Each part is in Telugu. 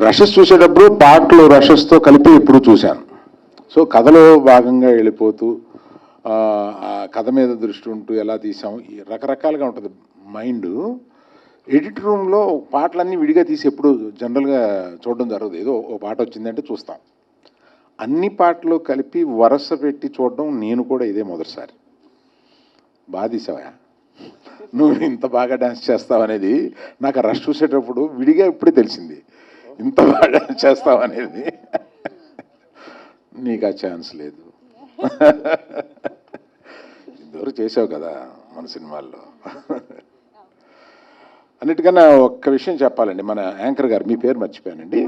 రషెస్ చూసేటప్పుడు పాటలు రషెస్తో కలిపి ఇప్పుడు చూశాను. సో కథలో భాగంగా వెళ్ళిపోతూ ఆ కథ మీద దృష్టి ఉంటూ ఎలా తీసాం రకరకాలుగా ఉంటుంది మైండ్. ఎడిట్ రూమ్లో పాటలన్నీ విడిగా తీసి ఎప్పుడు జనరల్గా చూడడం జరగదు. ఏదో ఓ పాట వచ్చిందంటే చూస్తాం. అన్ని పాటలు కలిపి వరుస పెట్టి చూడడం నేను కూడా ఇదే మొదటిసారి. బాగా తీసావా, నువ్వు ఇంత బాగా డ్యాన్స్ చేస్తావు అనేది నాకు రష్ చూసేటప్పుడు విడిగా ఇప్పుడే తెలిసింది. ఇంత బాగా డ్యాన్స్ చేస్తావు అనేది. నీకు ఆ ఛాన్స్ లేదు. ఇంతవరకు చేసావు కదా మన సినిమాల్లో. అన్నిటికన్నా ఒక్క విషయం చెప్పాలండి. మన యాంకర్ గారు, మీ పేరు మర్చిపోయానండి,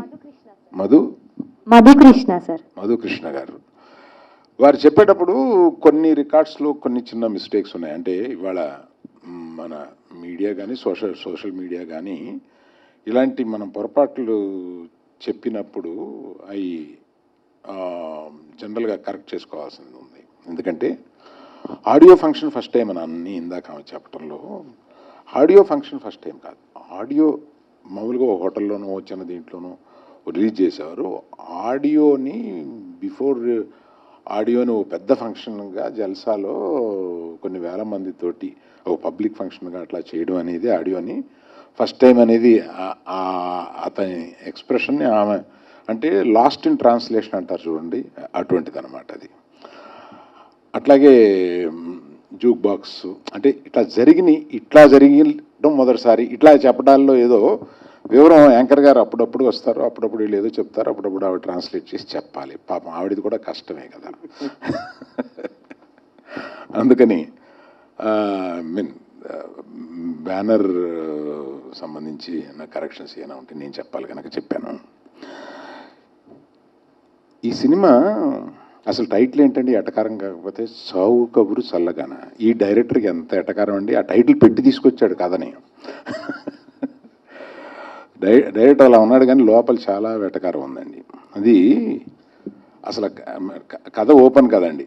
మధుకృష్ణ సార్. మధుకృష్ణ గారు వారు చెప్పేటప్పుడు కొన్ని రికార్డ్స్లో కొన్ని చిన్న మిస్టేక్స్ ఉన్నాయి. అంటే ఇవాళ మన మీడియా కానీ సోషల్ మీడియా కానీ ఇలాంటి మనం పొరపాట్లు చెప్పినప్పుడు అవి జనరల్గా కరెక్ట్ చేసుకోవాల్సింది ఉంది. ఎందుకంటే ఆడియో ఫంక్షన్ ఫస్ట్ టైం అని అన్నీ ఇందాక చెప్పడంలో ఆడియో ఫంక్షన్ ఫస్ట్ టైం కాదు. ఆడియో మామూలుగా హోటల్లోనో చిన్న దీంట్లోనో రిలీజ్ చేసేవారు. ఆడియోని బిఫోర్ ఆడియోని ఓ పెద్ద ఫంక్షన్గా జల్సాలో కొన్ని వేల మందితోటి ఓ పబ్లిక్ ఫంక్షన్గా అట్లా చేయడం అనేది ఆడియోని ఫస్ట్ టైం అనేది అతని ఎక్స్ప్రెషన్ని ఆమె అంటే లాస్ట్ ఇన్ ట్రాన్స్లేషన్ అంటారు చూడండి, అటువంటిది అనమాట అది. అట్లాగే జూక్ బాక్స్ అంటే ఇట్లా జరిగడం మొదటిసారి. ఇట్లా చెప్పడాల్లో ఏదో వివరం యాంకర్ గారు అప్పుడప్పుడు వస్తారు, అప్పుడప్పుడు వీళ్ళు ఏదో చెప్తారు, అప్పుడప్పుడు ఆవిడ ట్రాన్స్లేట్ చేసి చెప్పాలి. పాపం ఆవిడది కూడా కష్టమే కదా. అందుకని మీన్ బ్యానర్ సంబంధించి నా కరెక్షన్స్ ఏమైనా ఉంటే నేను చెప్పాలి కనుక చెప్పాను. ఈ సినిమా అసలు టైటిల్ ఏంటండి ఎటకారం కాకపోతే సావు కబురు చల్లగాన. ఈ డైరెక్టర్కి ఎంత ఎటకారం అండి, ఆ టైటిల్ పెట్టి తీసుకొచ్చాడు కథని. డైరెక్టర్ అలా ఉన్నాడు కానీ లోపల చాలా వెటకారం ఉందండి. అది అసలు కథ ఓపెన్ కదండి.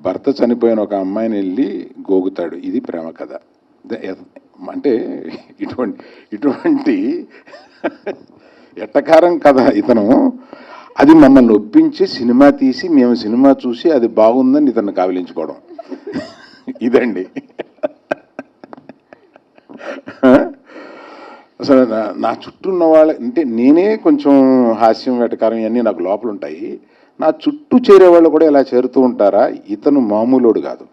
భర్త చనిపోయిన ఒక అమ్మాయిని వెళ్ళి గోగుతాడు, ఇది ప్రేమ కథ. అంటే ఇటువంటి ఎట్టకారం కథ ఇతను. అది మమ్మల్ని ఒప్పించి సినిమా తీసి మేము సినిమా చూసి అది బాగుందని ఇతన్ని కావిలించుకోవడం ఇదండి. అసలు నా చుట్టూ ఉన్న వాళ్ళ అంటే నేనే కొంచెం హాస్యం వెటకారం ఇవన్నీ నాకు లోపల ఉంటాయి. నా చుట్టూ చేరేవాళ్ళు కూడా ఇలా చేరుతూ ఉంటారా? ఇతను మామూలుడు కాదు.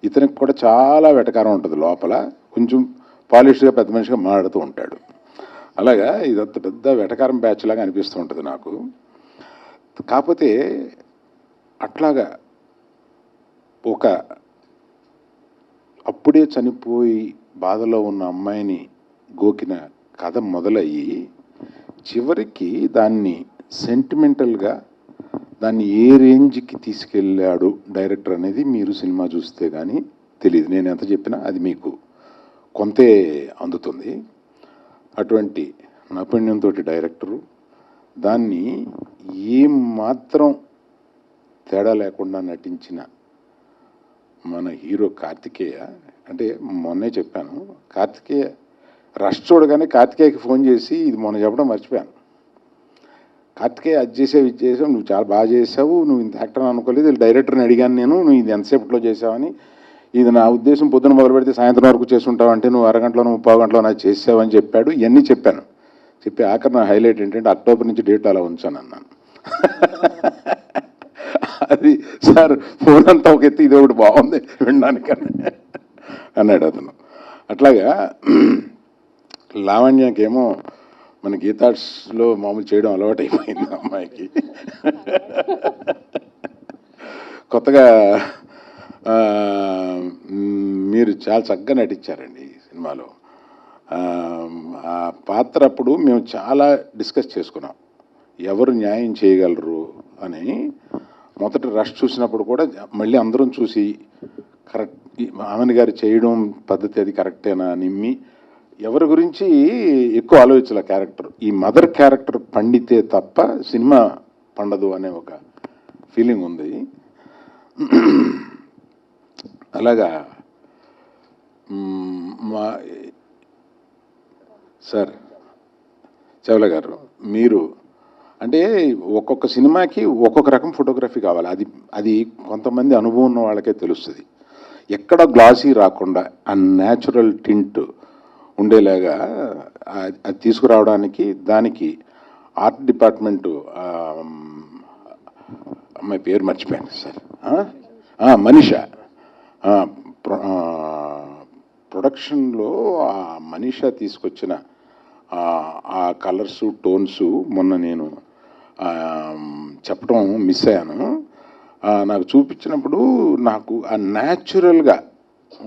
ఇతనికి కూడా చాలా వెటకారం ఉంటుంది లోపల. కొంచెం పాలిష్గా పెద్ద మనిషిగా మాట్లాడుతూ ఉంటాడు. అలాగా ఇదంత పెద్ద వెటకారం బ్యాచ్ లాగా అనిపిస్తూ ఉంటుంది నాకు. కాకపోతే అట్లాగా ఒక అప్పుడే చనిపోయి బాధలో ఉన్న అమ్మాయిని గోకిన కథ మొదలయ్యి చివరికి దాన్ని సెంటిమెంటల్గా దాన్ని ఏ రేంజ్కి తీసుకెళ్ళాడు డైరెక్టర్ అనేది మీరు సినిమా చూస్తే కానీ తెలియదు. నేను ఎంత చెప్పినా అది మీకు కొంతే అందుతుంది. అటువంటి నైపుణ్యంతో డైరెక్టరు దాన్ని ఏం మాత్రం తేడా లేకుండా నటించిన మన హీరో కార్తికేయ. అంటే మొన్నే చెప్పాను, కార్తికేయ రష్ చూడగానే కార్తికేయకి ఫోన్ చేసి ఇది మొన్న చెప్పడం మర్చిపోయాను. కార్తికేయ అది చేసావు ఇది చేసావు, నువ్వు చాలా బాగా చేసావు, నువ్వు ఇంత యాక్టర్ అనుకోలేదు, డైరెక్టర్ని అడిగాను నేను, నువ్వు ఇది ఎంతసేపట్లో చేసావని. ఇది నా ఉద్దేశం పొద్దున మొదలు పెడితే సాయంత్రం వరకు చేసుకుంటావు అంటే నువ్వు అరగంటలోనూ 30 గంటలో నాకు చేసావని చెప్పాడు. ఇవన్నీ చెప్పాను. చెప్పి ఆఖరి నా హైలైట్ ఏంటంటే అక్టోబర్ నుంచి డేట్ అలా ఉంచాను అన్నాను. అది సార్ ఫోన్ అంతా ఒక ఎత్తి ఇది ఒకటి బాగుంది వినడానికని అన్నాడు అతను. అట్లాగా లావణ్యకేమో మన గీతార్ట్స్లో మామూలు చేయడం అలవాటు అయిపోయింది అమ్మాయికి. కొత్తగా మీరు చాలా చక్కగా నటించారండి ఈ సినిమాలో. ఆ పాత్ర అప్పుడు మేము చాలా డిస్కస్ చేసుకున్నాం, ఎవరు న్యాయం చేయగలరు అని. మొదట రష్ చూసినప్పుడు కూడా మళ్ళీ అందరం చూసి కరెక్ట్ ఆమెని గారు చేయడం పద్ధతి అది కరెక్టేనా అని ఎవరి గురించి ఎక్కువ ఆలోచించాల క్యారెక్టర్. ఈ మదర్ క్యారెక్టర్ పండితే తప్ప సినిమా పండదు అనే ఒక ఫీలింగ్ ఉంది. అలాగా మా సార్ చవల గారు, మీరు అంటే ఒక్కొక్క సినిమాకి ఒక్కొక్క రకం ఫోటోగ్రఫీ కావాలి. అది అది కొంతమంది అనుభవం ఉన్న వాళ్ళకే తెలుస్తుంది. ఎక్కడ గ్లాసీ రాకుండా ఆ న్యాచురల్ టింట్ ఉండేలాగా అది తీసుకురావడానికి దానికి ఆర్ట్ డిపార్ట్మెంటు అమ్మాయి పేరు మర్చిపోయాను సార్, మనీష ప్రొడక్షన్లో ఆ మనీషా తీసుకొచ్చిన ఆ కలర్సు టోన్సు మొన్న నేను చెప్పడం మిస్ అయ్యాను. నాకు చూపించినప్పుడు నాకు ఆ న్యాచురల్గా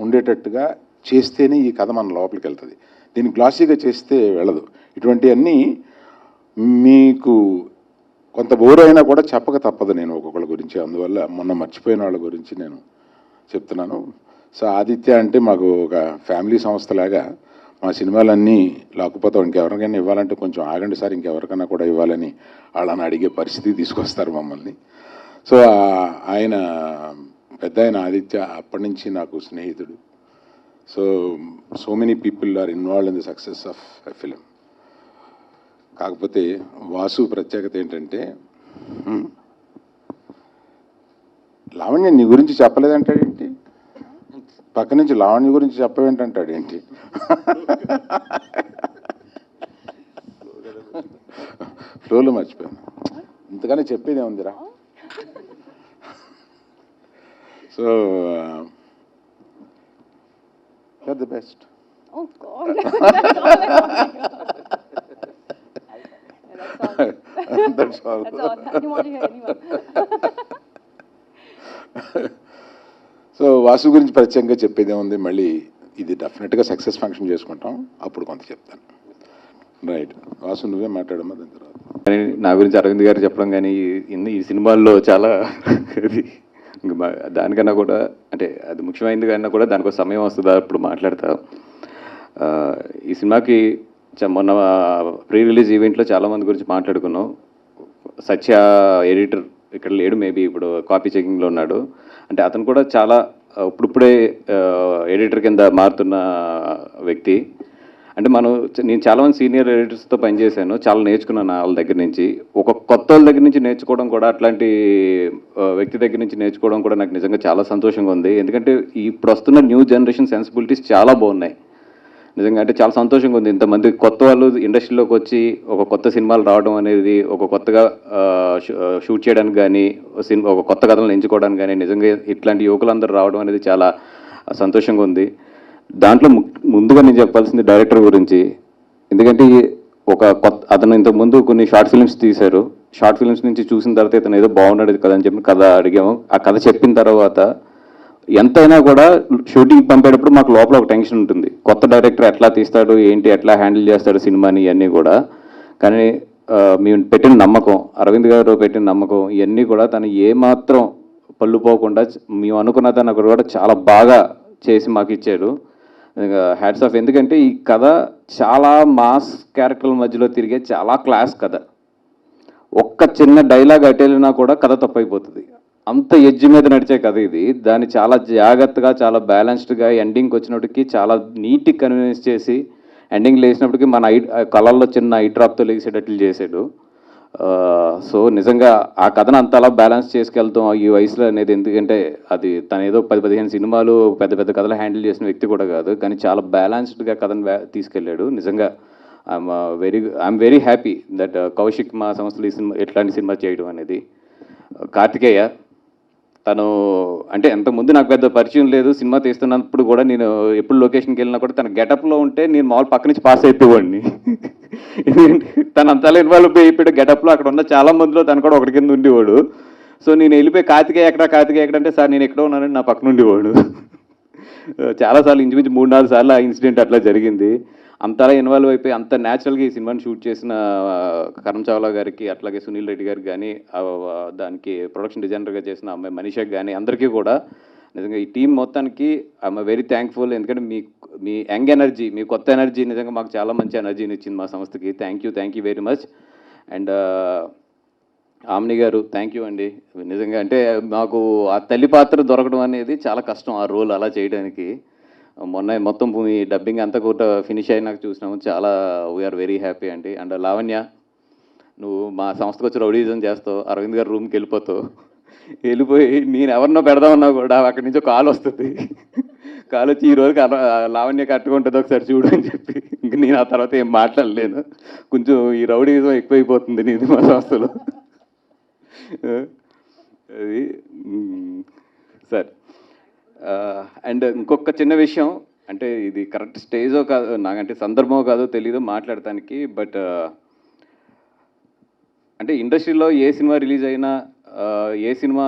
ఉండేటట్టుగా చేస్తేనే ఈ కథ మన లోపలికి వెళ్తుంది. దీన్ని గ్లాసీగా చేస్తే వెళ్ళదు. ఇటువంటివన్నీ మీకు కొంత బోర్ అయినా కూడా చెప్పక తప్పదు నేను ఒక్కొక్కళ్ళ గురించి. అందువల్ల మొన్న మర్చిపోయిన వాళ్ళ గురించి నేను చెప్తున్నాను. సో ఆదిత్య అంటే మాకు ఒక ఫ్యామిలీ సంస్థలాగా మా సినిమాలన్నీ లేకపోతే ఇంకెవరికైనా ఇవ్వాలంటే కొంచెం ఆగండి సార్, ఇంకెవరికైనా కూడా ఇవ్వాలని వాళ్ళని అడిగే పరిస్థితి తీసుకొస్తారు మమ్మల్ని. సో ఆయన పెద్ద ఆయన ఆదిత్య అప్పటి నుంచి నాకు స్నేహితుడు. So many people are involved in the success of a film. కాకపోతే వాసు ప్రత్యేకత ఏంటంటే, లావణ్య నీ గురించి చెప్పలేదంటాడేంటి, పక్క నుంచి లావణ్య గురించి చెప్పవేంటంటాడేంటి, ఫ్లోలో మర్చిపోయాను. ఇంతగానే చెప్పేదే ఉందిరా. So you're the best. Oh God. That's all I want. That's all. That's all. I didn't want to hear anyone. So Vasu గురించి ప్రత్యేకంగా చెప్పేదే ఉంది. మళ్ళీ ఇది డెఫినెట్గా సక్సెస్ ఫంక్షన్ చేసుకుంటాం, అప్పుడు కొంత చెప్తాను. రైట్ వాసు, నువ్వే మాట్లాడమ్మా దాని తర్వాత. కానీ నా గురించి అరవింద్ గారు చెప్పడం కానీ ఈ సినిమాల్లో చాలా అది దానికన్నా కూడా అంటే అది ముఖ్యమైనది కన్నా కూడా దానికో సమయం వస్తుందా అప్పుడు మాట్లాడతా. ఈ సినిమాకి మొన్న ప్రీ రిలీజ్ ఈవెంట్లో చాలామంది గురించి మాట్లాడుకున్నాం. సత్య ఎడిటర్ ఇక్కడ లేడు, మేబీ ఇప్పుడు కాపీ చెకింగ్లో ఉన్నాడు. అంటే అతను కూడా చాలా ఇప్పుడిప్పుడే ఎడిటర్ కింద మారుతున్న వ్యక్తి. అంటే నేను చాలామంది సీనియర్ ఎడిటర్స్తో పనిచేశాను, చాలా నేర్చుకున్నాను వాళ్ళ దగ్గర నుంచి. ఒక కొత్త వాళ్ళ దగ్గర నుంచి నేర్చుకోవడం కూడా, అట్లాంటి వ్యక్తి దగ్గర నుంచి నేర్చుకోవడం కూడా నాకు నిజంగా చాలా సంతోషంగా ఉంది. ఎందుకంటే ఇప్పుడు వస్తున్న న్యూ జనరేషన్ సెన్సిబిలిటీస్ చాలా బాగున్నాయి నిజంగా. అంటే చాలా సంతోషంగా ఉంది. ఇంతమంది కొత్త వాళ్ళు ఇండస్ట్రీలోకి వచ్చి ఒక కొత్త సినిమాలు రావడం అనేది, ఒక కొత్తగా షూట్ చేయడానికి కానీ, ఒక కొత్త కథలను ఎంచుకోవడానికి కానీ నిజంగా ఇట్లాంటి యువకులందరూ రావడం అనేది చాలా సంతోషంగా ఉంది. దాంట్లో ముందుగా నేను చెప్పాల్సింది డైరెక్టర్ గురించి. ఎందుకంటే అతను ఇంతకుముందు కొన్ని షార్ట్ ఫిల్మ్స్ తీశారు. షార్ట్ ఫిల్మ్స్ నుంచి చూసిన తర్వాత ఇతను ఏదో బాగున్నాడు కదా అని చెప్పి కథ అడిగాము. ఆ కథ చెప్పిన తర్వాత ఎంతైనా కూడా షూటింగ్ పంపేటప్పుడు మాకు లోపల ఒక టెన్షన్ ఉంటుంది, కొత్త డైరెక్టర్ ఎట్లా తీస్తాడు ఏంటి, ఎట్లా హ్యాండిల్ చేస్తాడు సినిమాని, ఇవన్నీ కూడా. కానీ మేము పెట్టిన నమ్మకం, అరవింద్ గారు పెట్టిన నమ్మకం, ఇవన్నీ కూడా తను ఏమాత్రం పళ్ళు పోకుండా మేము అనుకున్న దాన్ని కూడా చాలా బాగా చేసి మాకు ఇచ్చాడు. Hats off. ఎందుకంటే ఈ కథ చాలా మాస్ క్యారెక్టర్ల మధ్యలో తిరిగే చాలా క్లాస్ కథ. ఒక్క చిన్న డైలాగ్ అటెళ్ళినా కూడా కథ తప్పైపోతుంది, అంత ఎడ్జ్ మీద నడిచే కథ ఇది. దాన్ని చాలా జాగ్రత్తగా, చాలా బ్యాలెన్స్డ్గా ఎండింగ్కి వచ్చినప్పటికీ చాలా నీట్గా కన్విన్స్ చేసి ఎండింగ్ లేచినప్పటికీ మన కళల్లో చిన్న ఐ డ్రాప్తో లేచేటట్లు చేసాడు. సో నిజంగా ఆ కథను అంతలా బ్యాలెన్స్ చేసుకెళ్తాం ఈ వయసులో అనేది. ఎందుకంటే అది తను ఏదో 10-15 సినిమాలు పెద్ద పెద్ద కథలు హ్యాండిల్ చేసిన వ్యక్తి కూడా కాదు, కానీ చాలా బ్యాలెన్స్డ్గా కథను తీసుకెళ్ళాడు. నిజంగా I'm very happy that Kaushik మా సంస్థలు ఈ సినిమా ఎట్లాంటి సినిమా చేయడం అనేది. కార్తికేయ తను అంటే అంతకుముందు నాకు పెద్ద పరిచయం లేదు. సినిమా తీస్తున్నప్పుడు కూడా నేను ఎప్పుడు లొకేషన్కి వెళ్ళినా కూడా తన గెటప్లో ఉంటే నేను మామూలు పక్క నుంచి పాస్ అయిపోయేవాడిని. ఎందుకంటే తను అంతలా ఇన్వాల్వ్ అయిపోయాడు గెటప్లో. అక్కడ ఉన్న చాలా మందిలో తను కూడా ఒకటి కింద ఉండేవాడు. సో నేను వెళ్ళిపోయి కార్తికేయ ఎక్కడ అంటే సార్ నేను ఎక్కడో ఉన్నానని నా పక్కన ఉండేవాడు. చాలాసార్లు ఇంచుమించు 3-4 సార్లు ఆ ఇన్సిడెంట్ అట్లా జరిగింది. అంతలా ఇన్వాల్వ్ అయిపోయి అంత న్యాచురల్గా ఈ సినిమాని షూట్ చేసిన కరణ్ చావ్లా గారికి, అట్లాగే సునీల్ రెడ్డి గారికి కానీ, దానికి ప్రొడక్షన్ డిజైనర్గా చేసిన అమ్మాయి మనీషాకి కానీ, అందరికీ కూడా నిజంగా ఈ టీం మొత్తానికి ఐఎమ్ వెరీ థ్యాంక్ఫుల్. ఎందుకంటే మీ యంగ్ ఎనర్జీ, మీ కొత్త ఎనర్జీ నిజంగా మాకు చాలా మంచి ఎనర్జీని ఇచ్చింది మా సంస్థకి. Thank you very much. And omni గారు థ్యాంక్ యూ అండి. నిజంగా అంటే మాకు ఆ తల్లి పాత్ర దొరకడం అనేది చాలా కష్టం, ఆ రోల్ అలా చేయడానికి. మొన్న మొత్తం మీ డబ్బింగ్ అంతా కూడా ఫినిష్ అయినాక చూసినాము. చాలా వీఆర్ వెరీ హ్యాపీ అండి. అండ్ లావణ్య, నువ్వు మా సంస్థకు వచ్చి రౌడీజం చేస్తావు, అరవింద్ గారి రూమ్కి వెళ్ళిపోయి నేను ఎవరినో పెడదామన్నా కూడా అక్కడి నుంచి కాల్ వస్తుంది. కాల్ వచ్చి ఈ రోజుకి లావణ్య కట్టుకుంటుంది ఒకసారి చూడు అని చెప్పి ఇంక నేను ఆ తర్వాత ఏం మాట్లాడలేను. కొంచెం ఈ రౌడీజం ఎక్కువైపోతుంది నీది మా సంస్థలో. అది సార్. అండ్ ఇంకొక చిన్న విషయం, అంటే ఇది కరెక్ట్ స్టేజో కాదు, నాకంటే సందర్భమో కాదో తెలీదు మాట్లాడటానికి. బట్ అంటే ఇండస్ట్రీలో ఏ సినిమా రిలీజ్ అయినా, ఏ సినిమా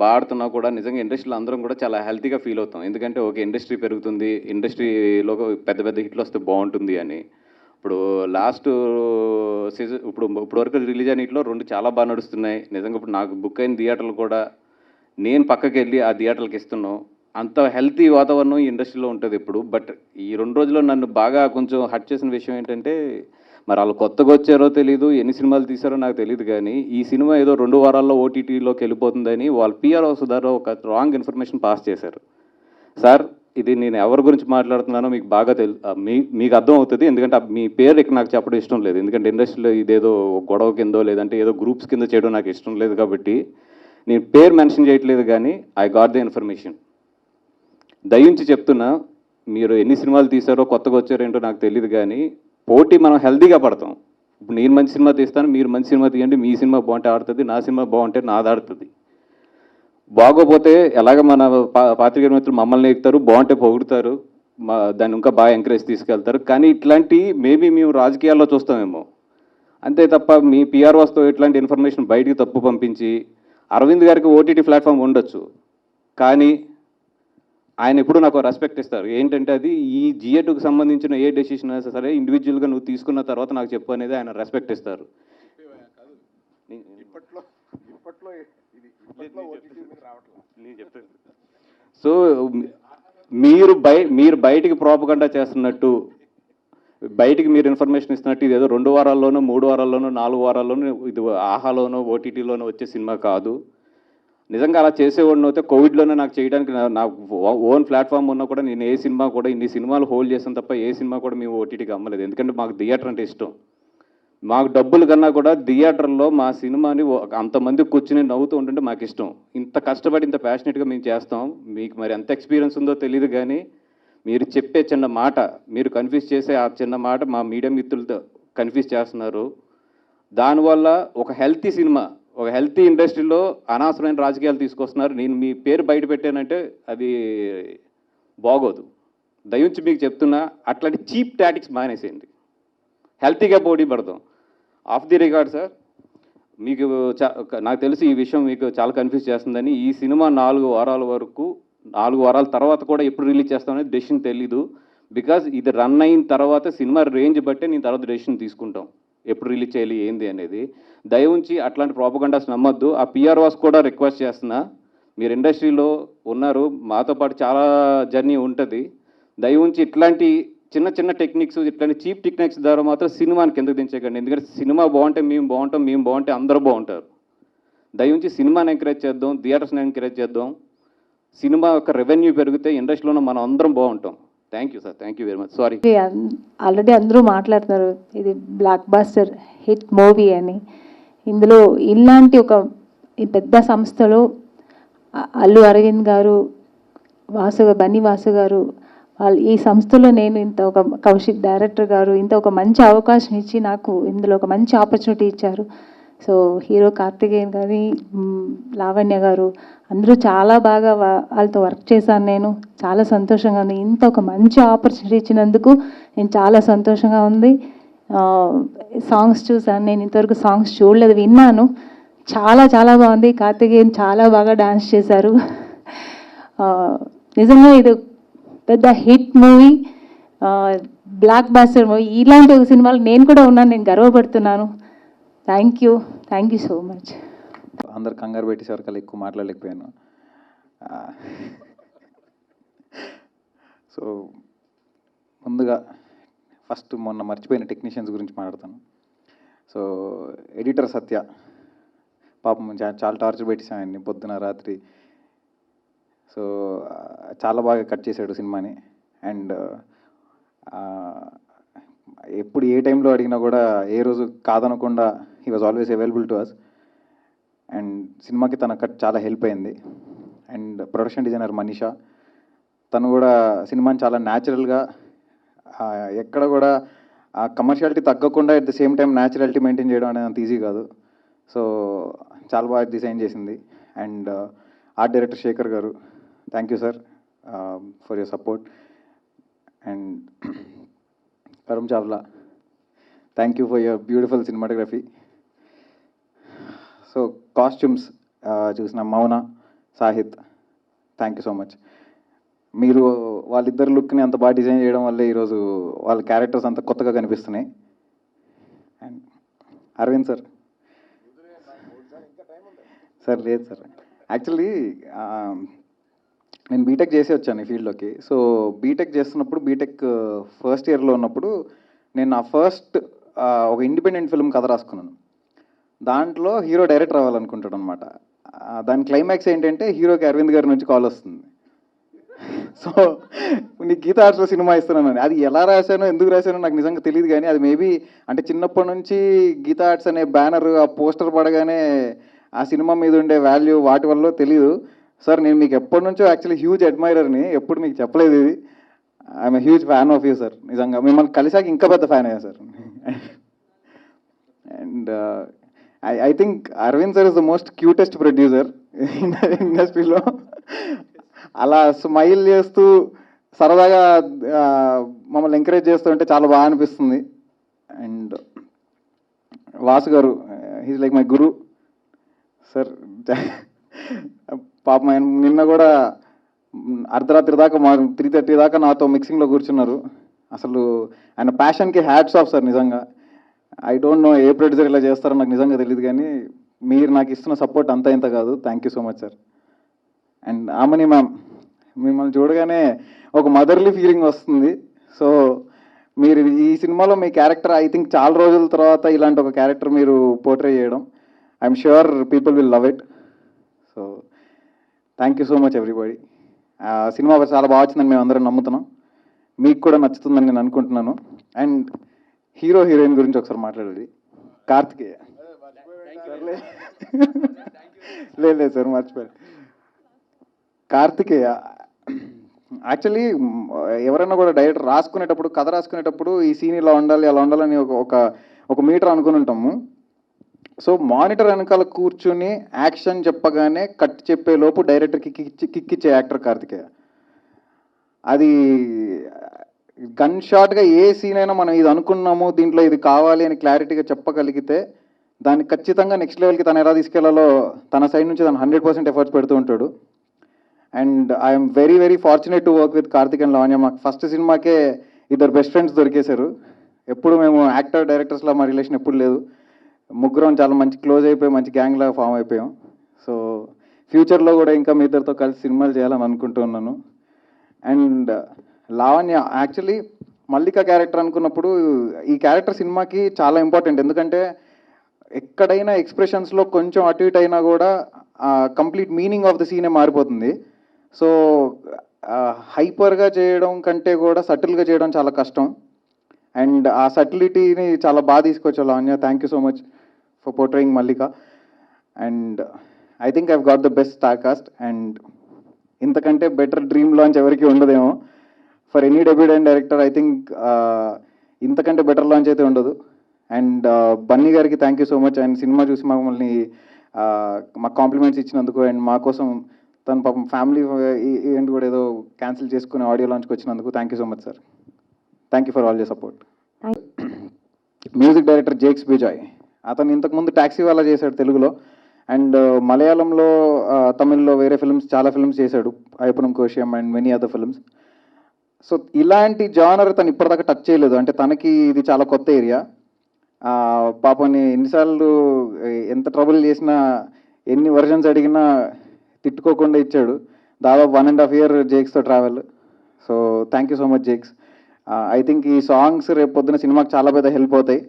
బాడుతున్నా కూడా నిజంగా ఇండస్ట్రీలో అందరం కూడా చాలా హెల్తీగా ఫీల్ అవుతాం. ఎందుకంటే ఓకే, ఇండస్ట్రీ పెరుగుతుంది, ఇండస్ట్రీలో పెద్ద పెద్ద హిట్లు వస్తే బాగుంటుంది అని. ఇప్పుడు లాస్ట్ సీజన్ ఇప్పుడు వరకు రిలీజ్ అయిన ఇట్లో 2 చాలా బాగా నడుస్తున్నాయి. నిజంగా ఇప్పుడు నాకు బుక్ అయిన థియేటర్లు కూడా నేను పక్కకి వెళ్ళి ఆ థియేటర్లకు ఇస్తున్నాను. అంత హెల్తీ వాతావరణం ఈ ఇండస్ట్రీలో ఉంటుంది ఇప్పుడు. బట్ ఈ 2 రోజుల్లో నన్ను బాగా కొంచెం హర్ట్ చేసిన విషయం ఏంటంటే, మరి వాళ్ళు కొత్తగా వచ్చారో తెలీదు, ఎన్ని సినిమాలు తీశారో నాకు తెలియదు, కానీ ఈ సినిమా ఏదో 2 వారాల్లో ఓటీటీలోకి వెళ్ళిపోతుందని వాళ్ళు పిఆర్ హౌస్ ద్వారా ఒక రాంగ్ ఇన్ఫర్మేషన్ పాస్ చేశారు. సార్, ఇది నేను ఎవరి గురించి మాట్లాడుతున్నానో మీకు బాగా మీకు అర్థం అవుతుంది. ఎందుకంటే మీ పేరు ఇక్కడ నాకు చెప్పడం ఇష్టం లేదు. ఎందుకంటే ఇండస్ట్రీలో ఇదేదో గొడవ కిందో లేదంటే ఏదో గ్రూప్స్ కింద చేయడం నాకు ఇష్టం లేదు. కాబట్టి నేను పేరు మెన్షన్ చేయట్లేదు, కానీ ఐ గాట్ ద ఇన్ఫర్మేషన్. దయించి చెప్తున్నా, మీరు ఎన్ని సినిమాలు తీశారో కొత్తగా వచ్చారేంటో నాకు తెలియదు, కానీ పోటీ మనం హెల్తీగా పడతాం. ఇప్పుడు నేను మంచి సినిమా తీస్తాను, మీరు మంచి సినిమా తీయండి. మీ సినిమా బాగుంటే ఆడుతుంది, నా సినిమా బాగుంటే నాది ఆడుతుంది. బాగోపోతే ఎలాగ మన పాత్రికేయ మిత్రులు మమ్మల్ని ఎక్కుతారు, బాగుంటే పొగుడుతారు, దాన్ని ఇంకా బాగా ఎంకరేజ్ తీసుకెళ్తారు. కానీ ఇట్లాంటి మేబీ మేము రాజకీయాల్లో చూస్తామేమో, అంతే తప్ప మీ పిఆర్ఓస్తో ఇట్లాంటి ఇన్ఫర్మేషన్ బయటికి తప్పు పంపించి, అరవింద్ గారికి ఓటీటీ ప్లాట్ఫామ్ ఉండొచ్చు, కానీ ఆయన ఎప్పుడు నాకు రెస్పెక్ట్ ఇస్తారు. ఏంటంటే అది ఈ జిఏ2కి సంబంధించిన ఏ డెసిషన్ అయినా సరే ఇండివిజువల్గా నువ్వు తీసుకున్న తర్వాత నాకు చెప్పు అనేది ఆయన రెస్పెక్ట్ ఇస్తారు. సో మీరు బయటికి ప్రోపగండా చేస్తున్నట్టు, బయటికి మీరు ఇన్ఫర్మేషన్ ఇస్తున్నట్టు ఇదేదో 2 వారాల్లోనో 3 వారాల్లోనో 4 వారాల్లోనో ఇది ఆహాలోనో ఓటీటీలోనో వచ్చే సినిమా కాదు. నిజంగా అలా చేసేవాడిని అయితే కోవిడ్లోనే నాకు చేయడానికి నాకు ఓన్ ప్లాట్ఫామ్ ఉన్నా కూడా నేను ఏ సినిమా కూడా ఇన్ని సినిమాలు హోల్డ్ చేసాను తప్ప ఏ సినిమా కూడా మేము ఓటీటీకి అమ్మలేదు. ఎందుకంటే మాకు థియేటర్ అంటే ఇష్టం. మాకు డబ్బులు కన్నా కూడా థియేటర్లో మా సినిమాని అంతమంది కూర్చుని నవ్వుతూ ఉంటుంటే మాకు ఇష్టం. ఇంత కష్టపడి ఇంత ప్యాషనెట్గా మేము చేస్తాం. మీకు మరి ఎంత ఎక్స్పీరియన్స్ ఉందో తెలియదు, కానీ మీరు చెప్పే చిన్న మాట, మీరు కన్ఫ్యూజ్ చేసే ఆ చిన్న మాట మా మీడియా మిత్రులతో కన్ఫ్యూజ్ చేస్తున్నారు. దానివల్ల ఒక హెల్తీ సినిమా, ఒక హెల్తీ ఇండస్ట్రీలో అనవసరమైన రాజకీయాలు తీసుకొస్తున్నారు. నేను మీ పేరు బయట పెట్టానంటే అది బాగోదు. దయించి మీకు చెప్తున్నా, అట్లాంటి చీప్ టాటిక్స్ మానేసేయండి, హెల్తీగా పోటీ పడదాం. ఆఫ్ ది రికార్డ్ సార్, మీకు నాకు తెలిసి ఈ విషయం మీకు చాలా కన్ఫ్యూజ్ చేస్తుందని. ఈ సినిమా 4 వారాల వరకు, 4 వారాల తర్వాత కూడా ఎప్పుడు రిలీజ్ చేస్తామనేది డెసిషన్ తెలీదు. బికాజ్ ఇది రన్ అయిన తర్వాత సినిమా రేంజ్ బట్టే నేను తర్వాత డెసిషన్ తీసుకుంటాం ఎప్పుడు రిలీజ్ చేయాలి ఏంది అనేది. దయవుంచి అట్లాంటి ప్రోపగండాస్ నమ్మొద్దు. ఆ పిఆర్ఓస్ కూడా రిక్వెస్ట్ చేస్తున్నా, మీరు ఇండస్ట్రీలో ఉన్నారు, మాతో పాటు చాలా జర్నీ ఉంటుంది. దయవుంచి ఇట్లాంటి చిన్న చిన్న టెక్నిక్స్, ఇట్లాంటి చీప్ టెక్నిక్స్ ద్వారా మాత్రం సినిమాని కిందకు దించకండి. ఎందుకంటే సినిమా బాగుంటే మేము బాగుంటాం, మేము బాగుంటే అందరూ బాగుంటారు. దయవుంచి సినిమాని ఎంకరేజ్ చేద్దాం, థియేటర్స్ని ఎంకరేజ్ చేద్దాం. సినిమా యొక్క రెవెన్యూ పెరిగితే ఇండస్ట్రీలో మనం అందరం బాగుంటాం. Thank you sir, thank you very much. Sorry, already అందరూ మాట్లాడుతున్నారు ఇది బ్లాక్ బాస్టర్ హిట్ మూవీ అని. ఇందులో ఇలాంటి ఒక ఈ పెద్ద సంస్థలో అల్లు అరవింద్ గారు, బన్నీ వాసు గారు, వాళ్ళు ఈ సంస్థలో నేను ఇంత ఒక కౌశిక్ డైరెక్టర్ గారు ఇంత ఒక మంచి అవకాశం ఇచ్చి నాకు ఇందులో ఒక మంచి ఆపర్చునిటీ ఇచ్చారు. సో హీరో కార్తికేయన్ గారి, లావణ్య గారు అందరూ చాలా బాగా వాళ్ళతో వర్క్ చేశాను. నేను చాలా సంతోషంగా ఉంది. ఇంత ఒక మంచి ఆపర్చునిటీ ఇచ్చినందుకు నేను చాలా సంతోషంగా ఉంది. సాంగ్స్ చూసాను, నేను ఇంతవరకు సాంగ్స్ చూడలేదు, విన్నాను. చాలా చాలా బాగుంది. కార్తికేయన్ చాలా బాగా డాన్స్ చేశారు. నిజంగా ఇది పెద్ద hit movie, blockbuster movie. ఇలాంటి ఒక సినిమాలు నేను కూడా ఉన్నాను, నేను గర్వపడుతున్నాను. Thank you so much. అందరు కంగారు పెట్టేసరికి అలా ఎక్కువ మాట్లాడలేకపోయాను. సో ముందుగా ఫస్ట్ మొన్న మర్చిపోయిన టెక్నీషియన్స్ గురించి మాట్లాడతాను. సో ఎడిటర్ సత్య పాపం చాలా టార్చర్ పెట్టేసాం ఆయన్ని పొద్దున రాత్రి. సో చాలా బాగా కట్ చేశాడు సినిమాని. అండ్ ఎప్పుడు ఏ టైంలో అడిగినా కూడా ఏ రోజు కాదనకుండా he was always available to us. And సినిమాకి తన కట్ చాలా హెల్ప్ అయింది. అండ్ ప్రొడక్షన్ డిజైనర్ మనీషా, తను కూడా సినిమాని చాలా న్యాచురల్గా, ఎక్కడ కూడా కమర్షియాలిటీ తగ్గకుండా at the same time naturality maintain చేయడం అనేది అంత ఈజీ కాదు. సో చాలా బాగా డిజైన్ చేసింది. అండ్ ఆర్ట్ డైరెక్టర్ శేఖర్ గారు, thank you sir for your support. And Karun Chawla, thank you for your beautiful cinematography. So costumes చూసిన మౌన, Sahith, thank you so much. మీరు వాళ్ళిద్దరు లుక్ని అంత బాగా డిజైన్ చేయడం వల్లే ఈరోజు వాళ్ళ క్యారెక్టర్స్ అంత కొత్తగా కనిపిస్తున్నాయి. అండ్ అరవింద్ సార్, సార్ లేదు సార్, యాక్చువల్లీ నేను బీటెక్ చేసి వచ్చాను ఈ ఫీల్డ్లోకి. సో బీటెక్ చేస్తున్నప్పుడు, బీటెక్ ఫస్ట్ ఇయర్లో ఉన్నప్పుడు నేను నా ఫస్ట్ ఒక ఇండిపెండెంట్ ఫిల్మ్ కథ రాసుకున్నాను. దాంట్లో హీరో డైరెక్టర్ అవ్వాలనుకుంటాడు అనమాట. దాని క్లైమాక్స్ ఏంటంటే హీరోకి అరవింద్ గారి నుంచి కాల్ వస్తుంది. సో నీకు గీతా ఆర్ట్స్లో సినిమా ఇస్తున్నాను. అది ఎలా రాశానో ఎందుకు రాశానో నాకు నిజంగా తెలియదు, కానీ అది మేబీ అంటే చిన్నప్పటి నుంచి గీతా ఆర్ట్స్ అనే బ్యానర్, ఆ పోస్టర్ పడగానే ఆ సినిమా మీద ఉండే వాల్యూ వాటి వల్ల తెలియదు. సార్ నేను మీకు ఎప్పటి నుంచో యాక్చువల్లీ హ్యూజ్ అడ్మైరర్ని, ఎప్పుడు మీకు చెప్పలేదు ఇది. I'm huge fan of you sir. నిజంగా మిమ్మల్ని కలిసాక ఇంకా పెద్ద ఫ్యాన్ అయ్యా sir. And I think Arvind sir is the most cutest producer ఇండస్ట్రీలో. అలా స్మైల్ చేస్తూ సరదాగా మమ్మల్ని ఎంకరేజ్ చేస్తూ ఉంటే చాలా బాగా అనిపిస్తుంది. And Vasu garu, he's like my guru sir. పాపం ఆయన నిన్న కూడా అర్ధరాత్రి దాకా 3:30 దాకా నాతో మిక్సింగ్లో కూర్చున్నారు. అసలు ఆయన ప్యాషన్కి హ్యాట్స్ ఆఫ్ సార్ నిజంగా. I don't know A producer ఇలా చేస్తారో నాకు నిజంగా తెలియదు, కానీ మీరు నాకు ఇస్తున్న సపోర్ట్ అంతా ఇంత కాదు. Thank you so much sir. And Amani ma'am, మిమ్మల్ని చూడగానే ఒక మదర్లీ ఫీలింగ్ వస్తుంది. సో మీరు ఈ సినిమాలో మీ క్యారెక్టర్ ఐ థింక్ చాలా రోజుల తర్వాత ఇలాంటి ఒక క్యారెక్టర్ మీరు పోర్ట్రే చేయడం, I'm sure people will love it. So thank you so much everybody. Cinema చాలా బాగా వచ్చిందని మేము అందరం నమ్ముతున్నాం, మీకు కూడా నచ్చుతుందని నేను అనుకుంటున్నాను. అండ్ హీరో హీరోయిన్ గురించి ఒకసారి మాట్లాడాలి. కార్తికేయ లేదు సార్, మర్చిపోయారు. కార్తికేయ యాక్చువల్లీ ఎవరైనా కూడా డైరెక్టర్ రాసుకునేటప్పుడు, కథ రాసుకునేటప్పుడు ఈ సీన్ ఇలా ఉండాలి అలా ఉండాలని ఒక మీటర్ అనుకుని ఉంటాము. సో మానిటర్ వెనకాల కూర్చుని యాక్షన్ చెప్పగానే కట్ చెప్పే లోపు డైరెక్టర్కి కిక్కిచ్చే యాక్టర్ కార్తికేయ. అది గన్ షాట్గా ఏ సీన్ అయినా మనం ఇది అనుకున్నాము, దీంట్లో ఇది కావాలి అని క్లారిటీగా చెప్పగలిగితే దాన్ని ఖచ్చితంగా నెక్స్ట్ లెవెల్కి తను ఎలా తీసుకెళ్లాలో తన సైడ్ నుంచి తను 100% ఎఫర్ట్స్ పెడుతూ ఉంటాడు. And I'm very very fortunate to work with Karthik and Lavanya. మాకు ఫస్ట్ సినిమాకే ఇద్దరు బెస్ట్ ఫ్రెండ్స్ దొరికేశారు. ఎప్పుడు మేము యాక్టర్ డైరెక్టర్స్లో మా రిలేషన్ ఎప్పుడు లేదు. ముగ్గురం చాలా మంచి క్లోజ్ అయిపోయి మంచి గ్యాంగ్ లాగా ఫామ్ అయిపోయాం. సో ఫ్యూచర్లో కూడా ఇంకా మీ ఇద్దరితో కలిసి సినిమాలు చేయాలని అనుకుంటూ ఉన్నాను. And Lavanya, actually Mallika character అనుకున్నప్పుడు ఈ క్యారెక్టర్ సినిమాకి చాలా ఇంపార్టెంట్. ఎందుకంటే ఎక్కడైనా ఎక్స్ప్రెషన్స్లో కొంచెం అటు ఇటు అయినా కూడా కంప్లీట్ మీనింగ్ ఆఫ్ ద సీనే మారిపోతుంది. సో హైపర్గా చేయడం కంటే కూడా సటిల్గా చేయడం చాలా కష్టం. అండ్ ఆ సటిలిటీని చాలా బాగా తీసుకొచ్చావు Lavanya. Thank you so much for portraying Mallika. And I think I've got the best star cast. And ఇంతకంటే బెటర్ డ్రీమ్ లాంచ్ ఎవరికి ఉండదేమో for any debutante director. I think ఇంతకంటే బెటర్ లాంచ్ అయితే ఉండదు. అండ్ బన్నీ గారికి thank you so much. And cinema చూసి మమ్మల్ని మాకు కాంప్లిమెంట్స్ ఇచ్చినందుకు, అండ్ మా కోసం తను పాపం ఫ్యామిలీ ఈవెంట్ కూడా ఏదో క్యాన్సిల్ చేసుకుని ఆడియో లాంచ్కి వచ్చినందుకు thank you so much sir. Thank you for all your support. Music director Jakes Bejoy, అతను ఇంతకుముందు ట్యాక్సీ వాళ్ళ చేశాడు తెలుగులో. అండ్ మలయాళంలో, తమిళ్లో వేరే ఫిల్మ్స్, చాలా ఫిల్మ్స్ చేశాడు, అయ్యప్పనం కోశం and many other films. So ఇలాంటి జానర్ తను ఇప్పటిదాకా టచ్ చేయలేదు. అంటే తనకి ఇది చాలా కొత్త ఏరియా. పాపని ఎన్నిసార్లు ఎంత ట్రబుల్ చేసినా, ఎన్ని వర్జన్స్ అడిగినా తిట్టుకోకుండా ఇచ్చాడు. దాదాపు 1.5 year జేక్స్తో travel. So thank you so much Jakes. I think ఈ సాంగ్స్ రేపు పొద్దున సినిమాకి చాలా పెద్ద హెల్ప్ అవుతాయి.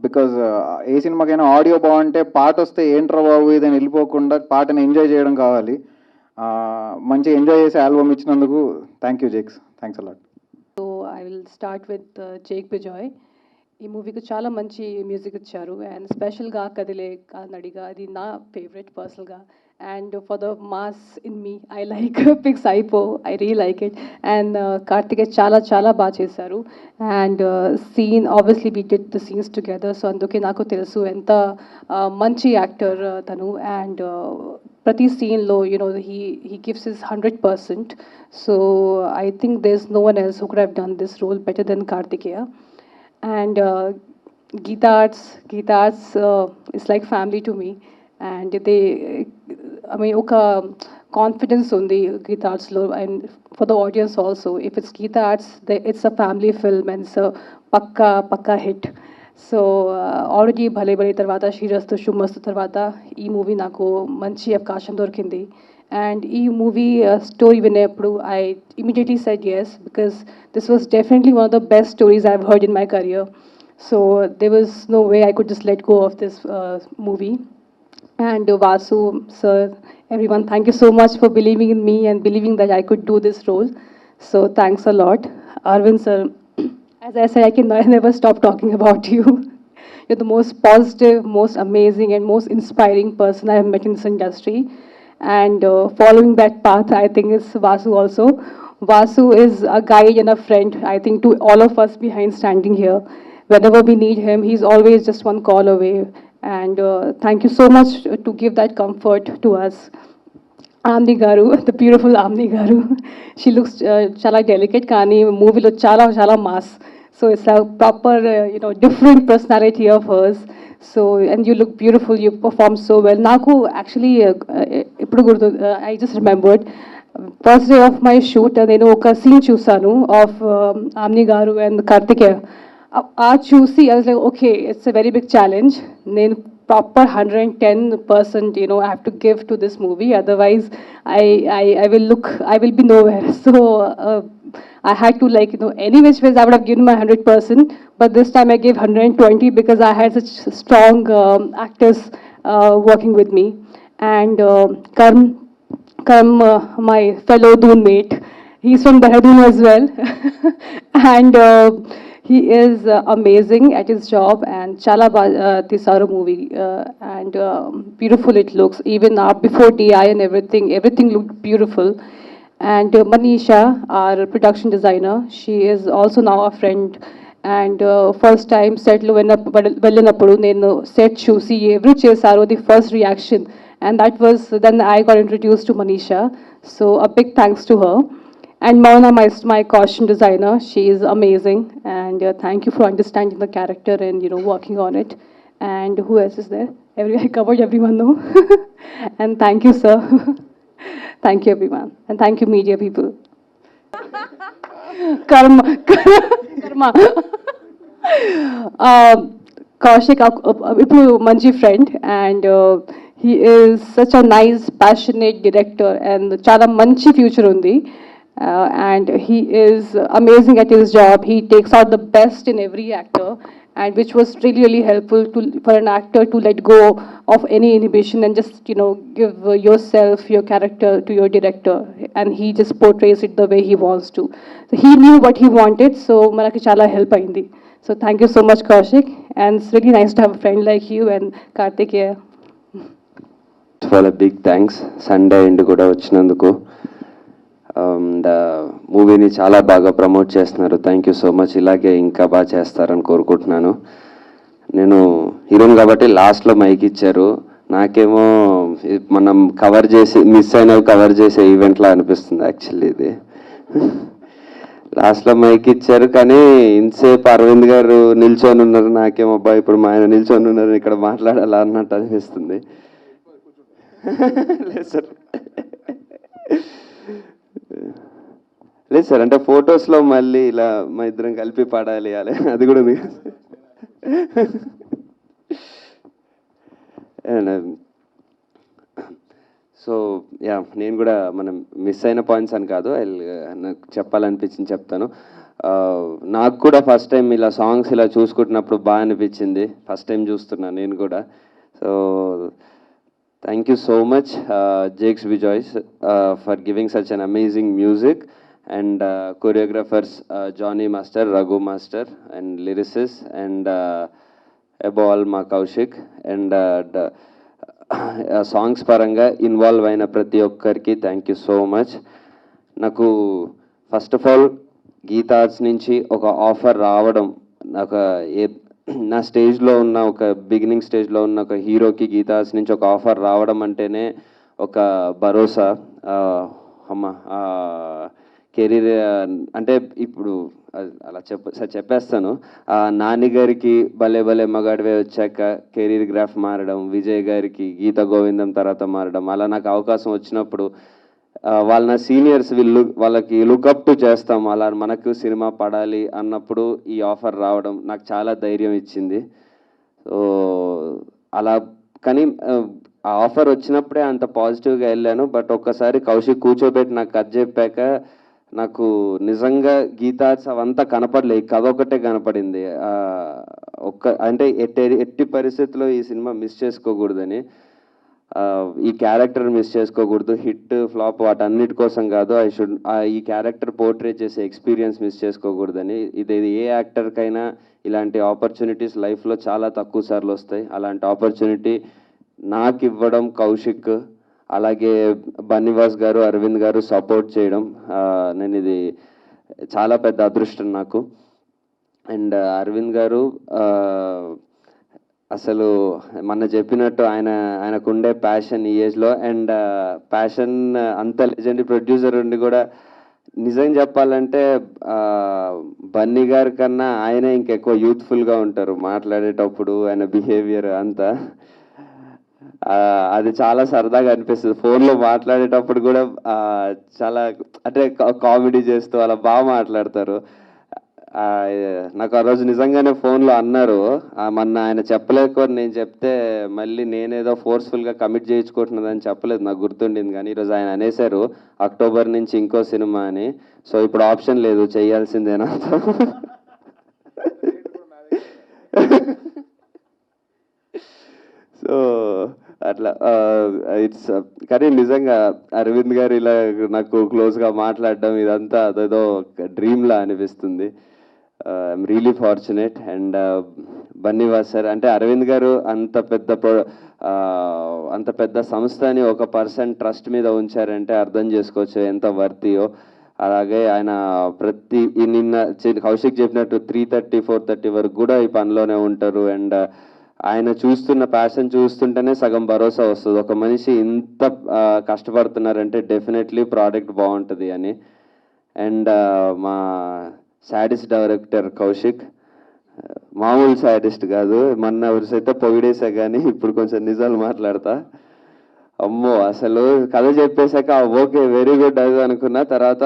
బికాజ్ ఏ సినిమాకైనా ఆడియో బాగుంటే పాట వస్తే ఏంట్రా బాబు ఇదని వెళ్ళిపోకుండా పాటని ఎంజాయ్ చేయడం కావాలి. మంచిగా ఎంజాయ్ చేసే ఆల్బమ్ ఇచ్చినందుకు thank you Jakes, thanks a lot. So I will start with Jake Bejoy. ఈ మూవీకి చాలా మంచి మ్యూజిక్ ఇచ్చారు అండ్ స్పెషల్గా కదిలే నడిగా అది నా ఫేవరెట్ పర్సనల్గా. And for the mass in me I like pick సైపో, I real like it. And Karthikeya చాలా చాలా బాగా చేశారు. And scene obviously we did the scenes together, so అందుకే నాకు తెలుసు ఎంత మంచి యాక్టర్ తను. అండ్ ప్రతి సీన్లో he gives his 100%. So I think there's no one else who could have done this role better than Kartikeya. And Geeta Arts is like family to me. And they, I mean, oka confidence undi Geeta Arts lo, and for the audience also, if it's Geeta Arts, it's a family film and it's a pakka hit. So already భలే భలే తర్వాత శ్రీరస్తు శుభమస్తు తర్వాత ఈ మూవీ నాకు మంచి అవకాశం దొరికింది. అండ్ ఈ మూవీ స్టోరీ వినేప్పుడు I immediately said yes, because this was definitely one of the best stories I have heard in my career. So there was no way I could just let go of this movie. And Vasu sir, everyone, thank you so much for believing in me and believing that I could do this role. So thanks a lot. Arvind sir, as I said, I can never stop talking about you. You're the most positive, most amazing and most inspiring person I have met in this industry. And following that path, I think it's Vasu also. Vasu is a guide and a friend, I think, to all of us behind standing here. Whenever we need him, he's always just one call away. And thank you so much to give that comfort to us. Amni Garu, the beautiful Amni Garu. She looks chala delicate, kani movie lo chala mass. So it's a proper, different personality of hers. So, and you look beautiful, you perform so well. Naku actually, I just remembered, first day of my shoot, నేను ఒక scene చూసాను of Amni Garu and Kartikeya. చూసి I was like, okay, it's a very big challenge. నేను proper 110%, I have to give to this movie. Otherwise, I will be nowhere. So I had to any which ways I would have given my 100%, but this time I gave 120 because I had such strong actors working with me. And Karam, my fellow Doon mate, he's from Dehradun as well. And he is amazing at his job, and chala Tisaru movie, and beautiful it looks. Even before DI and everything looked beautiful. And Manisha, our production designer, she is also now a friend. And first time set lo వెళ్ళినప్పుడు నేను set చూసి every చేశారు, the first reaction, and that was then I got introduced to Manisha. So a big thanks to her. And Mauna, my costume designer, she is amazing. And thank you for understanding the character and working on it. And who else is there? I covered everyone, no? And thank you, sir. Thank you, everyone. And thank you, media people. Karma. Kaushik, ఇప్పుడు మంచి friend, and he is such a nice, passionate director, and చాలా మంచి future ఉంది. And he is amazing at his job. He takes out the best in every actor, and which was really helpful for an actor to let go of any inhibition and just give yourself, your character to your director, and he just portrays it the way he wants to. So he knew what he wanted, so manaki chala help ayindi. So thank you so much, Kaushik, and it's really nice to have a friend like you and Kartikeya. For a big thanks Sunday end కూడా వచ్చినందుకు. మూవీని చాలా బాగా ప్రమోట్ చేస్తున్నారు. Thank you so much. ఇలాగే ఇంకా బాగా చేస్తారని కోరుకుంటున్నాను. నేను హీరోని కాబట్టి లాస్ట్లో మైక్ ఇచ్చారు. నాకేమో మనం మిస్ అయినవి కవర్ చేసే ఈవెంట్లా అనిపిస్తుంది యాక్చువల్లీ ఇది. లాస్ట్లో మైక్ ఇచ్చారు, కానీ ఇంతసేపు అరవింద్ గారు నిల్చొని ఉన్నారు. నాకేమో అబ్బా ఇప్పుడు మా ఆయన నిల్చొని ఉన్నారు, ఇక్కడ మాట్లాడాలా అన్నట్టు అనిపిస్తుంది. లేదు సార్, లేదు సార్, అంటే ఫొటోస్లో మళ్ళీ ఇలా మా ఇద్దరం కలిపి పాడాలి అది కూడా ఉంది. సో యా, నేను కూడా మనం మిస్ అయిన పాయింట్స్ అని కాదు, నాకు చెప్పాలనిపించింది చెప్తాను. నాకు కూడా ఫస్ట్ టైం ఇలా సాంగ్స్ ఇలా చూసుకుంటున్నప్పుడు బాగా అనిపించింది. ఫస్ట్ టైం చూస్తున్నాను నేను కూడా. So Thank you so much, Jakes Bijoy, for giving such an amazing music, and choreographers Johnny Master, Raghu Master, and lyricists, and above all Ma Kaushik, and songs పరంగా ఇన్వాల్వ్ అయిన ప్రతి ఒక్కరికి థ్యాంక్ యూ సో మచ్. నాకు first of all Geetha Arts నుంచి ఒక ఆఫర్ రావడం, నాకు నా స్టేజ్లో ఉన్న ఒక బిగినింగ్ స్టేజ్లో ఉన్న ఒక హీరోకి గీతా ఆర్ట్స్ నుంచి ఒక ఆఫర్ రావడం అంటేనే ఒక భరోసా. అమ్మ కెరీర్ అంటే ఇప్పుడు అలా చెప్పేస్తాను. నాని గారికి భలే భలే మగాడివే వచ్చాక కెరీర్ గ్రాఫ్ మారడం, విజయ్ గారికి గీత గోవిందం తర్వాత మారడం, అలా నాకు అవకాశం వచ్చినప్పుడు వాళ్ళ నా సీనియర్స్ వాళ్ళకి లుకప్ టు చేస్తాం, అలా మనకు సినిమా పడాలి అన్నప్పుడు ఈ ఆఫర్ రావడం నాకు చాలా ధైర్యం ఇచ్చింది. సో అలా కానీ ఆ ఆఫర్ వచ్చినప్పుడే అంత పాజిటివ్గా వెళ్ళాను. బట్ ఒక్కసారి కౌశిక్ కూర్చోబెట్టి నాకు కథ చెప్పాక నాకు నిజంగా గీతార్ట్స్ అవంతా కనపడలే, ఈ కథ ఒకటే కనపడింది. అంటే ఎట్టి పరిస్థితుల్లో ఈ సినిమా మిస్ చేసుకోకూడదని, ఈ క్యారెక్టర్ మిస్ చేసుకోకూడదు, హిట్ ఫ్లాప్ వాటన్నిటి కోసం కాదు, ఈ క్యారెక్టర్ పోర్ట్రే చేసే ఎక్స్పీరియన్స్ మిస్ చేసుకోకూడదని. ఇది ఏ యాక్టర్కైనా ఇలాంటి ఆపర్చునిటీస్ లైఫ్లో చాలా తక్కువ సార్లు వస్తాయి. అలాంటి ఆపర్చునిటీ నాకు ఇవ్వడం కౌశిక్, అలాగే బన్నివాస్ గారు, అరవింద్ గారు సపోర్ట్ చేయడం, నేను ఇది చాలా పెద్ద అదృష్టం నాకు. అండ్ అరవింద్ గారు అసలు మొన్న చెప్పినట్టు ఆయనకుండే ప్యాషన్ ఈ ఏజ్లో, అండ్ ప్యాషన్ అంత లెజెండరీ ప్రొడ్యూసర్ ఉండి కూడా నిజం చెప్పాలంటే బన్నీ గారి కన్నా ఆయనే ఇంకెక్కువ యూత్ఫుల్గా ఉంటారు మాట్లాడేటప్పుడు, ఆయన బిహేవియర్ అంతా. అది చాలా సరదాగా అనిపిస్తుంది. ఫోన్లో మాట్లాడేటప్పుడు కూడా చాలా అంటే కామెడీ చేస్తూ అలా బాగా మాట్లాడతారు. నాకు ఆ రోజు నిజంగానే ఫోన్లో అన్నారు, మొన్న ఆయన చెప్పలేకపోతే నేను చెప్తే మళ్ళీ నేనేదో ఫోర్స్ఫుల్గా కమిట్ చేయించుకుంటున్నదని చెప్పలేదు, నాకు గుర్తుండింది. కానీ ఈరోజు ఆయన అనేసారు అక్టోబర్ నుంచి ఇంకో సినిమా అని. సో ఇప్పుడు ఆప్షన్ లేదు, చేయాల్సిందేనా. సో అట్లా ఇట్స్ కానీ నిజంగా అరవింద్ గారు ఇలా నాకు క్లోజ్గా మాట్లాడడం ఇదంతా అదేదో డ్రీమ్లా అనిపిస్తుంది. I'm really fortunate. And Bunny Vas sir అంటే అరవింద్ గారు అంత పెద్ద సంస్థని ఒక పర్సన్ ట్రస్ట్ మీద ఉంచారంటే అర్థం చేసుకోవచ్చు ఎంత వర్తియో. అలాగే ఆయన నిన్న కౌశిక్ చెప్పినట్టు 3:30, 4:30 వరకు కూడా ఈ పనిలోనే ఉంటారు. అండ్ ఆయన చూస్తున్న ప్యాషన్ చూస్తుంటేనే సగం భరోసా వస్తుంది, ఒక మనిషి ఇంత కష్టపడుతున్నారంటే డెఫినెట్లీ ప్రోడక్ట్ బాగుంటుంది అని. అండ్ మా సాడిస్ట్ డైరెక్టర్ కౌశిక్ మామూలు సాడిస్ట్ కాదు, మొన్న ఎవరిసైతే పొగిడేసా కానీ ఇప్పుడు కొంచెం నిజాలు మాట్లాడతా. అమ్మో అసలు కథ చెప్పేశాక ఓకే వెరీ గుడ్ అది అనుకున్నా, తర్వాత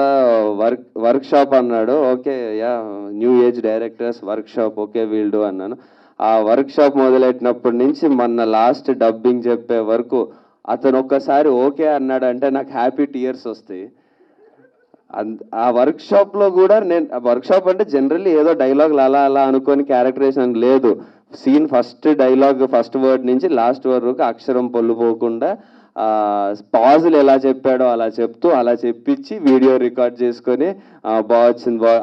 వర్క్ షాప్ అన్నాడు. Okay yeah new age directors work shop, okay we'll do అన్నాను. ఆ వర్క్ షాప్ మొదలెట్టినప్పటి నుంచి మొన్న లాస్ట్ డబ్బింగ్ చెప్పే వరకు అతను ఒక్కసారి ఓకే అన్నాడంటే నాకు హ్యాపీ టీయర్స్ వస్తాయి. ఆ వర్క్ షాప్లో కూడా నేను వర్క్ షాప్ అంటే జనరల్లీ ఏదో డైలాగులు అలా అలా అనుకొని క్యారెక్టరైజేషన్ లేదు, scene first dialogue first word నుంచి లాస్ట్ వర్డ్ వరకు అక్షరం పొల్లుపోకుండా పాజులు ఎలా చెప్పాడో అలా చెప్తూ అలా చెప్పించి వీడియో రికార్డ్ చేసుకొని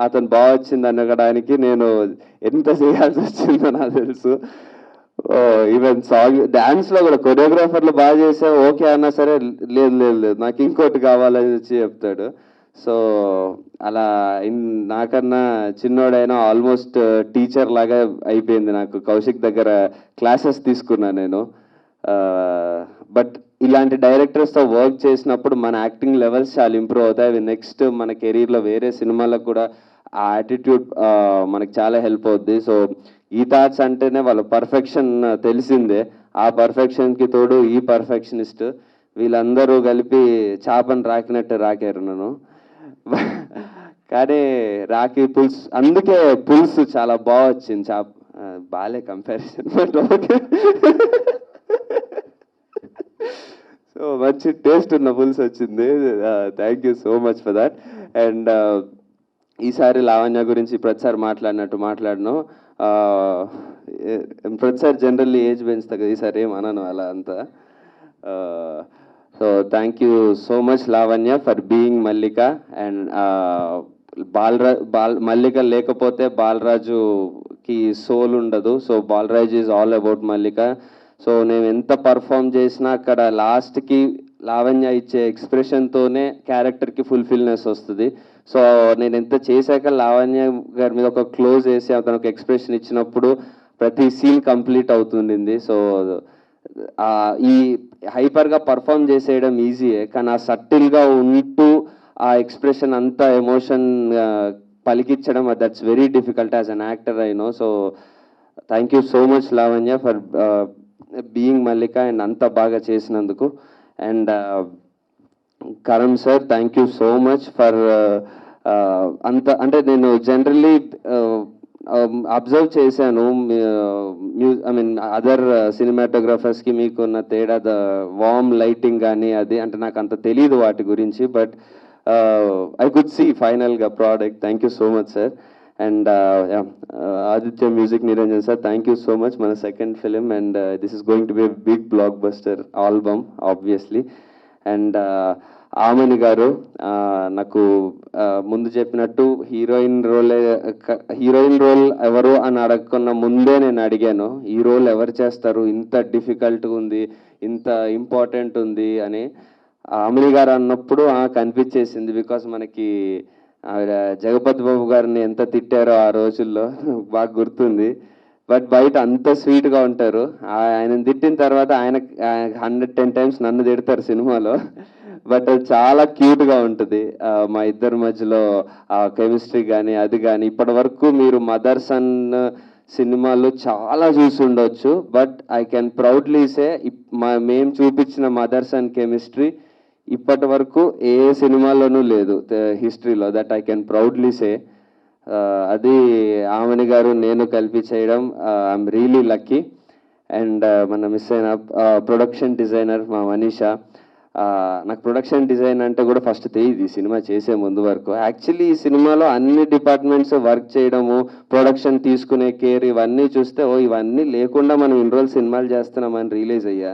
అతను బాగా వచ్చింది అనగడానికి నేను ఎంత చేయాల్సి వచ్చిందో నాకు తెలుసు. ఈవెన్ సాంగ్ డ్యాన్స్లో కూడా కొరియోగ్రాఫర్లు బాగా చేసా ఓకే అన్నా సరే లేదు లేదు లేదు నాకు ఇంకోటి కావాలని వచ్చి చెప్తాడు. సో అలా నాకన్నా చిన్నోడైనా ఆల్మోస్ట్ టీచర్ లాగా అయిపోయింది నాకు. కౌశిక్ దగ్గర క్లాసెస్ తీసుకున్నా నేను. బట్ ఇలాంటి డైరెక్టర్స్తో వర్క్ చేసినప్పుడు మన యాక్టింగ్ లెవెల్స్ చాలా ఇంప్రూవ్ అవుతాయి. అవి నెక్స్ట్ మన కెరీర్లో వేరే సినిమాలకు కూడా ఆ యాటిట్యూడ్ మనకు చాలా హెల్ప్ అవుద్ది. సో ఈ థాట్స్ అంటేనే వాళ్ళ పర్ఫెక్షన్ తెలిసిందే, ఆ పర్ఫెక్షన్కి తోడు ఈ పర్ఫెక్షనిస్ట్ వీళ్ళందరూ కలిపి చేపని రాకినట్టు రాకారు నన్ను. కానీ రాకి పులుసు, అందుకే పులుసు చాలా బాగా వచ్చింది. బాలే కంపారిజన్ బట్ ఓకే. సో మంచి టేస్ట్ ఉన్న పులుసు వచ్చింది. Thank you so much for that. And ఈసారి లావణ్య గురించి ప్రతిసారి మాట్లాడినట్టు మాట్లాడను. ప్రతిసారి జనరల్లీ ఏజ్ పెంచుతా కదా, ఈసారి ఏమన్నాను అలా అంతా. So thank you so much Lavanya for being Mallika. And Mallika లేకపోతే బాలరాజుకి సోల్ ఉండదు. So Balaraju is all about Mallika. So నేను ఎంత పర్ఫామ్ చేసినా అక్కడ లాస్ట్కి లావణ్య ఇచ్చే ఎక్స్ప్రెషన్తోనే క్యారెక్టర్కి ఫుల్ఫిల్నెస్ వస్తుంది. సో నేను ఎంత చేశాక లావణ్య గారి మీద ఒక క్లోజ్ వేసి అతను ఒక ఎక్స్ప్రెషన్ ఇచ్చినప్పుడు ప్రతి సీన్ కంప్లీట్ అవుతుండింది. సో ఈ హైపర్గా పర్ఫామ్ చేసేయడం ఈజీయే, కానీ ఆ సటిల్గా ఉంటూ ఆ ఎక్స్ప్రెషన్ అంతా ఎమోషన్ పలికించడం that's very difficult as an actor I know. So thank you so much Lavanya for being Mallika and అంత బాగా చేసినందుకు. And Karan sir thank you so much for అంత అంటే నేను జనరల్లీ అబ్జర్వ్ చేశాను ఐ మీన్ అదర్ సినిమాటోగ్రాఫర్స్కి మీకున్న తేడా, ద వార్మ్ లైటింగ్ కానీ అది అంటే నాకు అంత తెలియదు వాటి గురించి, బట్ ఐ కుడ్ సీ ఫైనల్గా product. Thank you so much sir. And Aditya music Niranjan sir thank you so much. మన second film and this is going to be big blockbuster album obviously. And Amani garu నాకు ముందు చెప్పినట్టు హీరోయిన్ రోల్ ఎవరు అని అడగకున్న ముందే నేను అడిగాను ఈ రోల్ ఎవరు చేస్తారు, ఇంత డిఫికల్ట్గా ఉంది, ఇంత ఇంపార్టెంట్ ఉంది అని. ఆమని గారు అన్నప్పుడు కనిపించేసింది. బికాస్ మనకి ఆవిడ జగపతి బాబు గారిని ఎంత తిట్టారో ఆ రోజుల్లో బాగా గుర్తుంది. బట్ బయట అంత స్వీట్గా ఉంటారు. ఆయన తిట్టిన తర్వాత ఆయన 110 times నన్ను తిడతారు సినిమాలో, బట్ అది చాలా క్యూట్గా ఉంటుంది. మా ఇద్దరి మధ్యలో ఆ కెమిస్ట్రీ కానీ అది కానీ ఇప్పటి వరకు మీరు మదర్ సన్ సినిమాలు చాలా చూసి ఉండొచ్చు, but I can proudly say మేము చూపించిన మదర్ సన్ కెమిస్ట్రీ ఇప్పటి వరకు ఏ సినిమాలోనూ లేదు హిస్టరీలో. That I can proudly say. అది ఆమని గారు నేను కలిపి చేయడం ఐఎమ్ రియలీ లక్కీ. అండ్ మన మిస్ అయిన ప్రొడక్షన్ డిజైనర్ మా మనీషా. నాకు ప్రొడక్షన్ డిజైన్ అంటే కూడా ఫస్ట్ తెలియదు ఈ సినిమా చేసే ముందు వరకు. యాక్చువల్లీ ఈ సినిమాలో అన్ని డిపార్ట్మెంట్స్ వర్క్ చేయడము, ప్రొడక్షన్ తీసుకునే కేర్ ఇవన్నీ చూస్తే ఇవన్నీ లేకుండా మనం ఇన్ని రోజులు సినిమాలు చేస్తున్నామని రియలైజ్ అయ్యా.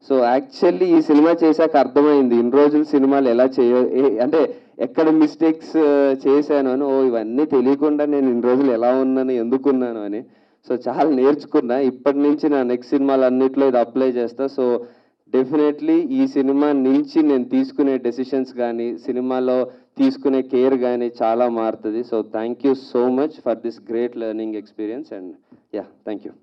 సో యాక్చువల్లీ ఈ సినిమా చేశాక అర్థమైంది ఇన్ని రోజులు సినిమాలు ఎలా అంటే ఎక్కడ మిస్టేక్స్ చేశాను అని, ఇవన్నీ తెలియకుండా నేను ఇన్ని రోజులు ఎలా ఉన్నాను, ఎందుకున్నాను అని. సో చాలా నేర్చుకున్నా. ఇప్పటి నుంచి నా నెక్స్ట్ సినిమాలు అన్నిట్లో ఇది అప్లై చేస్తా. సో డెఫినెట్లీ ఈ సినిమా నుంచి నేను తీసుకునే డెసిషన్స్ కానీ సినిమాలో తీసుకునే కేర్ కానీ చాలా మారుతుంది. So thank you so much for this great learning experience. And yeah thank you.